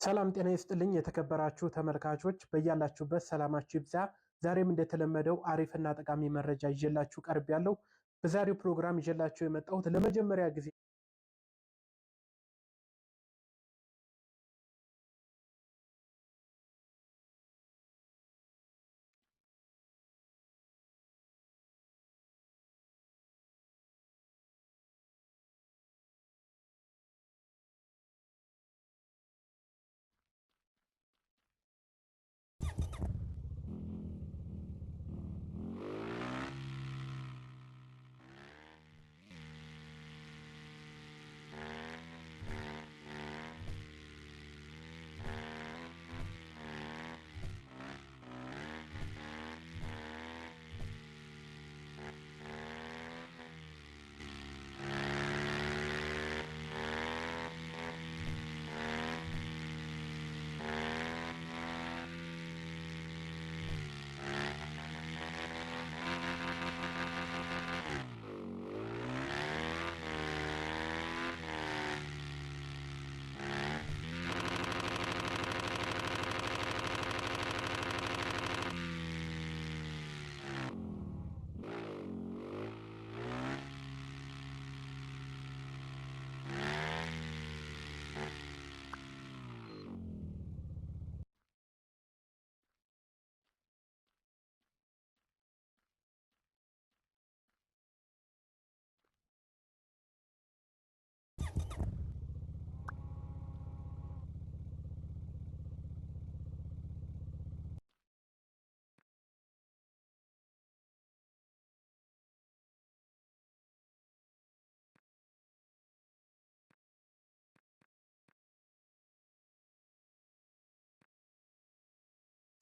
ሰላም ጤና ይስጥልኝ የተከበራችሁ ተመልካቾች በእያላችሁበት ሰላማችሁ ይብዛ። ዛሬም እንደተለመደው አሪፍና ጠቃሚ መረጃ ይዤላችሁ ቀርቤያለሁ። በዛሬው ፕሮግራም ይዤላችሁ የመጣሁት ለመጀመሪያ ጊዜ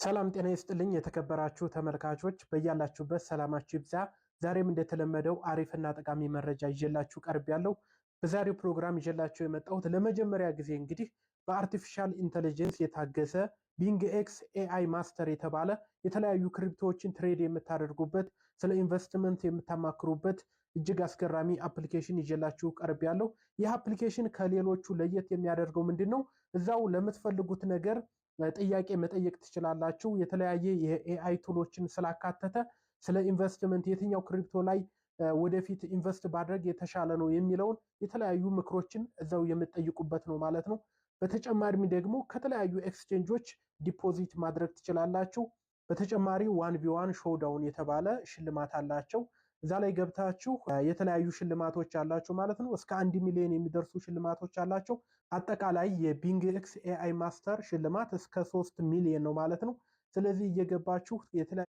ሰላም ጤና ይስጥልኝ የተከበራችሁ ተመልካቾች በእያላችሁበት ሰላማችሁ ይብዛ። ዛሬም እንደተለመደው አሪፍና ጠቃሚ መረጃ ይዤላችሁ ቀርቤያለሁ። በዛሬው ፕሮግራም ይዤላችሁ የመጣሁት ለመጀመሪያ ጊዜ እንግዲህ በአርቲፊሻል ኢንተለጀንስ የታገዘ ቢንግ ኤክስ ኤአይ ማስተር የተባለ የተለያዩ ክሪፕቶዎችን ትሬድ የምታደርጉበት ስለ ኢንቨስትመንት የምታማክሩበት እጅግ አስገራሚ አፕሊኬሽን ይዤላችሁ ቀርቤያለሁ። ይህ አፕሊኬሽን ከሌሎቹ ለየት የሚያደርገው ምንድነው? እዛው ለምትፈልጉት ነገር ጥያቄ መጠየቅ ትችላላችሁ። የተለያየ የኤአይ ቱሎችን ስላካተተ ስለ ኢንቨስትመንት የትኛው ክሪፕቶ ላይ ወደፊት ኢንቨስት ማድረግ የተሻለ ነው የሚለውን የተለያዩ ምክሮችን እዛው የምትጠይቁበት ነው ማለት ነው። በተጨማሪም ደግሞ ከተለያዩ ኤክስቼንጆች ዲፖዚት ማድረግ ትችላላችሁ። በተጨማሪ 1v1 ሾውዳውን የተባለ ሽልማት አላቸው። እዛ ላይ ገብታችሁ የተለያዩ ሽልማቶች አላቸው ማለት ነው። እስከ 1 ሚሊዮን የሚደርሱ ሽልማቶች አላቸው። አጠቃላይ የቢንግ ኤክስ ኤአይ ማስተር ሽልማት እስከ 3 ሚሊዮን ነው ማለት ነው። ስለዚህ እየገባችሁ የተለያዩ